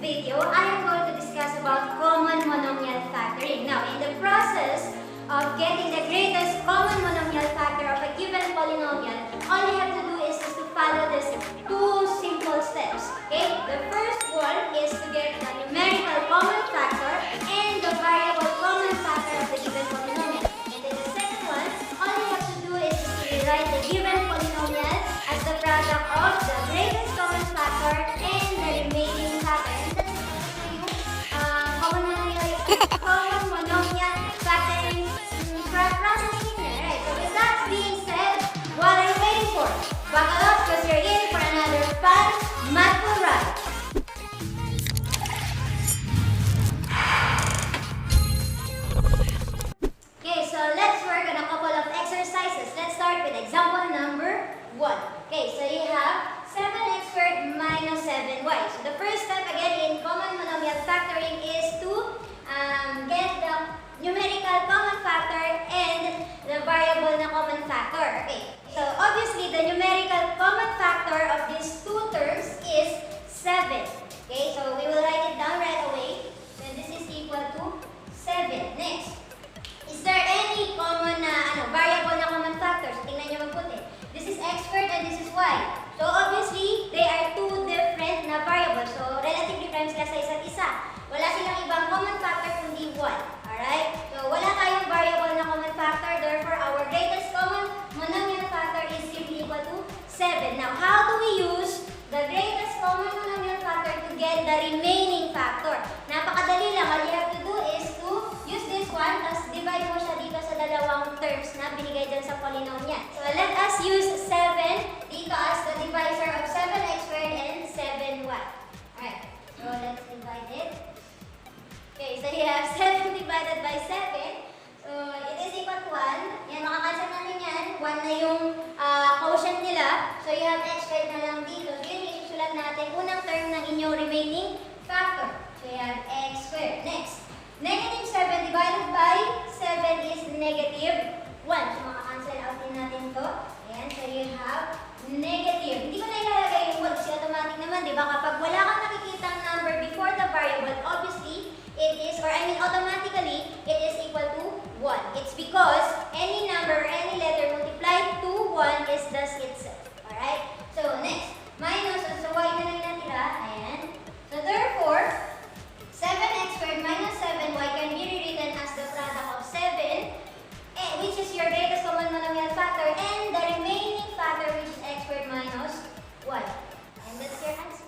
video, I am going to discuss about common monomial factoring. Now, in the process of getting the greatest common monomial factor of a given polynomial, all you have to do is just to follow these two simple steps. Okay? The first one is to get the numerical common factor and the variable common factor of the given polynomial. And then the second one, all you have to do is just to rewrite the given polynomial as the product of the greatest common factor and the remaining factor. And that's common monomial factoring processing here, right? So with that being said, what are you waiting for? Buckle up because you're in for another fun mathful ride. Okay, so let's work on a couple of exercises. Let's start with example number 1. Okay, so you have 7x squared minus 7y. So the first step again in common monomial factoring is to get the numerical common factor and the variable na common factor. Okay, so obviously the numerical common factor of these two terms is 7. Okay, so we will write it down right away. So this is equal to 7. Next, is there any common variable na common factor? So tingnan nyo magputi. This is x squared and this is y. So obviously, they are two different na variables. So relatively prime sila sa isa't isa. Wala silang ibang common factor kundi 1. Alright? So wala tayong variable na common factor. Therefore, our greatest common monomial factor is simply equal to 7. Now, how do we use the greatest common monomial factor to get the remaining factor? Napakadali lang. All you have to do is to use this one, tapos divide mo siya dito sa dalawang terms na binigay dyan sa polynomial. So let us use 7 dito as the divisor of 7x squared and 7y. Alright, so let's divide it. Okay, so you have 7 divided by 7. So it is equal to 1. Yan, makakancel natin yan. 1 na yung quotient nila. So you have x squared na lang dito. So yun yung isusulat natin. Unang term ng inyong remaining factor. So you have x squared. Next, negative 7 divided by 7 is negative 1. So makakancel out din natin to. Ayan, so you have negative. Hindi ko na ilalagay yung 1 kasi automatic naman, di ba? Kapag wala kang nakikitang number before the variable, obviously, it is, or I mean automatically, it is equal to 1. It's because any number or any letter multiplied to 1 is thus itself. Alright? So next, minus, so y na lang natira. Ayan. So therefore, 7x squared minus 7y can be rewritten as the product of 7, which is your greatest common monomial factor, and the remaining factor, which is x squared minus y. And that's your answer.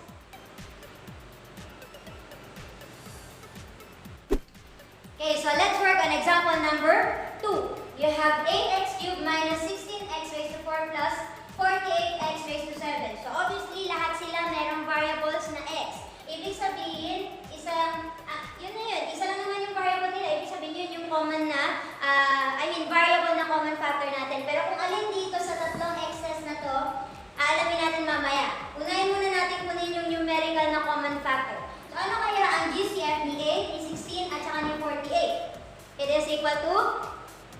Okay, so let's work on example number 2. You have 8x cubed minus 16x raised to 4 plus 48x raised to 7. So obviously, lahat sila mayroong variables na x. Ibig sabihin, yun na yun. Isa lang naman yung variable nila. Ibig sabihin yun yung common na, variable na common factor natin. Pero kung alin dito sa tatlong x's na to, aalamin natin mamaya. Unahin muna natin kunin yung numerical na common factor. So ano kaya ang GCF ni 8, ni 16, at saka ni 48? It is equal to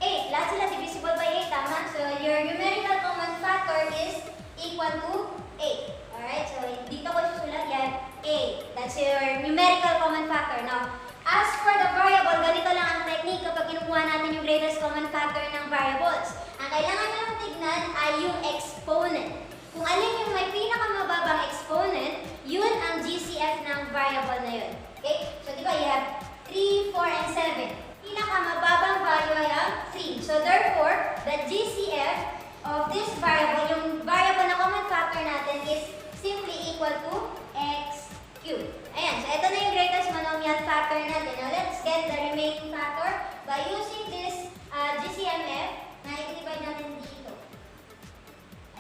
8. Lahat sila divisible by 8, tama? So your numerical common factor is equal to 8. Alright, so dito ko susulat yan, 8. That's your numerical common factor. Now, as for the variable, ganito lang ang technique kapag kinukuha natin yung greatest common factor ng variables. Ang kailangan nyo tignan ay yung exponent. Kung alin yung may pinakamababang exponent, yun ang GCF ng variable na yun. Okay? So, di ba, you have 3, 4, and 7. Pinakamababang value ay ang 3. So, therefore, the GCF of this variable, yung variable na common factor natin is simply equal to x cubed. Ayan. So, ito na yung greatest monomial factor natin. Now, let's get the remaining factor by using this GCMF na i-divide natin dito.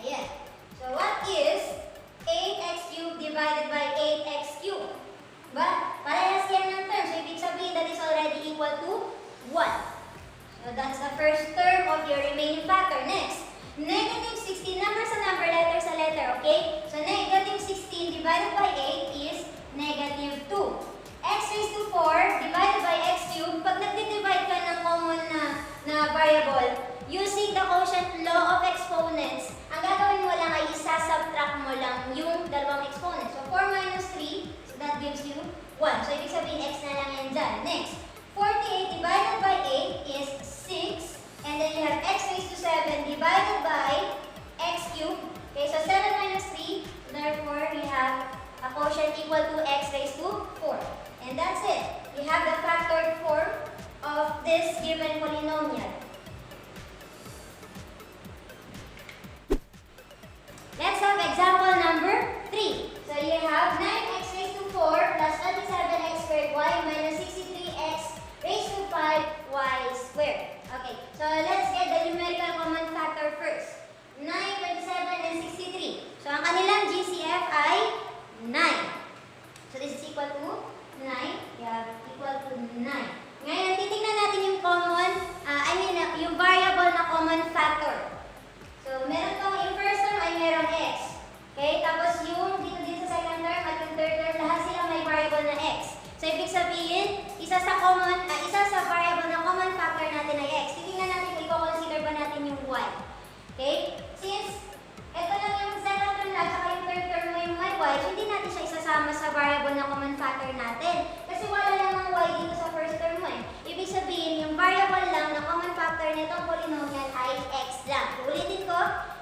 Ayan. So, what is 8x cubed divided by 8x cubed? But, parehas yan ng term. So, ibig sabihin that is already equal to 1. So, that's the first term of your remaining factor. Next, negative 16. Number sa number, letter sa letter, okay? So, negative 16 divided by 8 is negative 2. X raised to 4 divided by x cubed. Pag nag-divide ka ng common na variable, using the quotient law of exponents, ang gagawin mo lang ay isa-subtract mo lang yung dalawang exponents. So, 4 minus 3, so that 1. So, ibig sabihin, x na lang yan dyan. Next, 48 divided by 8 is 6. And then you have x raised to 7 divided by x cubed. Okay, so 7 minus 3. So therefore, we have a quotient equal to x raised to 4. And that's it. We have the factored form of this given polynomial. Let's have example number 3. So you have 9x raised to 4 plus 27x squared y minus 63x raised to 5y squared. Okay, so let's get the numerical common factor first. 9, 27, and 63. So ang kanilang GCF ay 9. So this is equal to 9. Yeah, equal to 9. Ngayon, titingnan natin yung yung variable na common factor. So meron tong yung first term ay merong x. Okay, tapos yung dito din sa second term at yung third term, lahat sila may variable na x. So ibig sabihin, isa sa variable na common factor natin ay x. Titingnan natin kung i-consider ba natin yung y. Okay? Since ito lang yung second term na at saka yung third term mo yung y, so hindi natin siya isasama sa variable na common factor natin. Kasi wala namang y dito sa first term mo eh. Ibig sabihin, yung variable lang na common factor nitong polynomial ay x lang. Ulitin ko,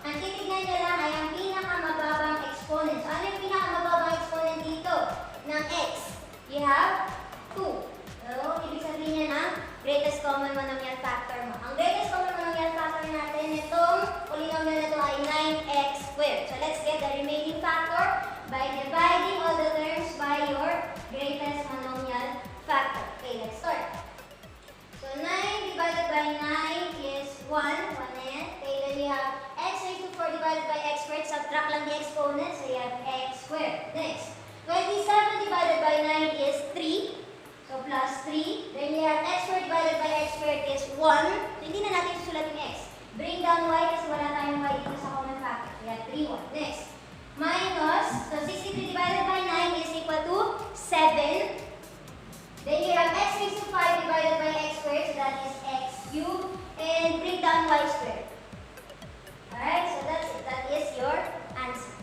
ang titignan nyo lang ay ang pinakamababang exponent. So ano yung pinakamababang exponent dito ng x? You have 2. So, ibig sabihin yan ang greatest common monomial factor mo. Ang greatest common monomial factor natin, itong polynomial na ito ay 9x squared. So, let's get the remaining factor by dividing all the terms by your greatest monomial factor. Okay, let's start. So, 9 divided by 9 is 1. 1 na yan. Okay, then we have x raised to 4 divided by x squared. Subtract lang the exponent. So, you have x squared. Next, 27 divided by 9 is 3. So, plus 3. Then we have x squared divided by x squared is 1. So, hindi na natin susulat yung x. Bring down y kasi wala tayong y dito sa common factor. We have 3, 1. Next, minus, so 63 divided by 9 is equal to 7. Then you have x raised to 5 divided by x squared. So, that is x cubed. And bring down y squared. Alright, so that's it. That is your answer.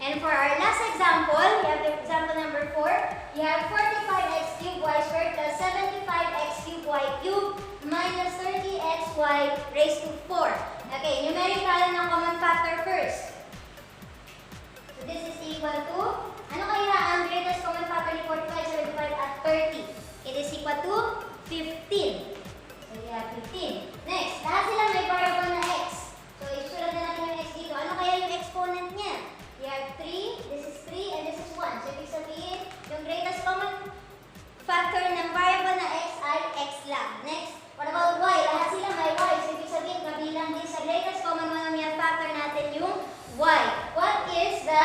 And for our last example, we have the example number 4. You have 45x cubed y squared plus 75x cubed y cubed minus 30xy raised to 4. Okay, numerical ng common factor first. So this is equal to, ano kaya ang greatest common factor ni 45, 75 at 30? It is equal to 15. So you have 15. Next, lahat sila may variable na x. So isulat na natin yung x dito. Ano kaya yung exponent niya? We have 3, this is 3, and this is 1. So, ibig sabihin, yung greatest common factor ng variable na x ay x lang. Next, what about y? Lahat sila may y. So, ibig sabihin, kabilang din sa greatest common monomial factor natin yung y. What is the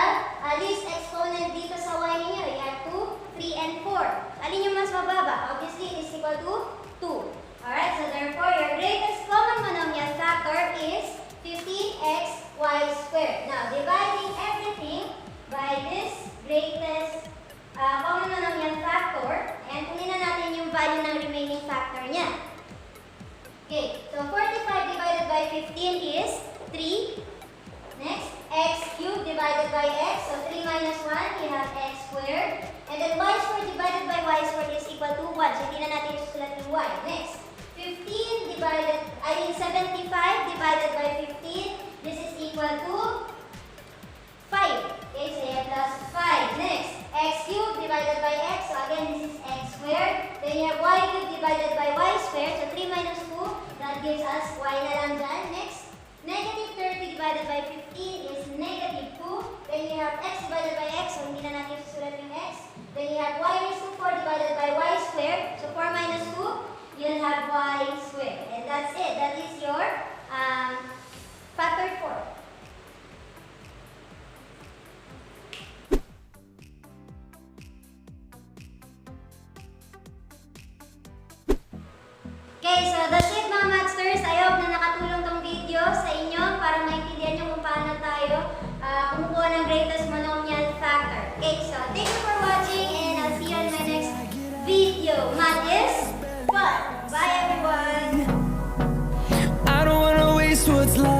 least exponent dito sa y ninyo? You have 2, 3, and 4. Alin yung mas mababa? Obviously, it is equal to 2. Alright, so therefore, your greatest common monomial factor is 15x y squared. Now, dividing everything by this greatest common monomial factor, and kunin na natin yung value ng remaining factor niya. Okay, so 45 divided by 15 is 3. Next, x cubed divided by x, so 3 minus 1, we have x squared. And then y squared divided by y squared is equal to 1. So, hindi na natin isusulat yung y. Next, 75 divided by 15, this is equal to 5. Okay, so you have plus 5. Next, x cubed divided by x, so again this is x squared. Then you have y cubed divided by y squared, so 3 minus 2, that gives us y na lang dyan. Next, negative 30 divided by 15 is negative 2. Then you have x divided by x, so hindi na natin susulat yung x. Then you have y raised to 4 divided by y squared, so 4 minus 2, you'll have y squared. And that's it. That is your factor 4. Okay, so that's it mga Mathsters. I hope na nakatulong tong video sa inyo para maintindihan nyo kung paano tayo kumukuha ng greatest monomial factor. Okay, so thank you for watching and I'll see you in my next video. Math is fun. Bye everyone! I don't wanna waste what's left.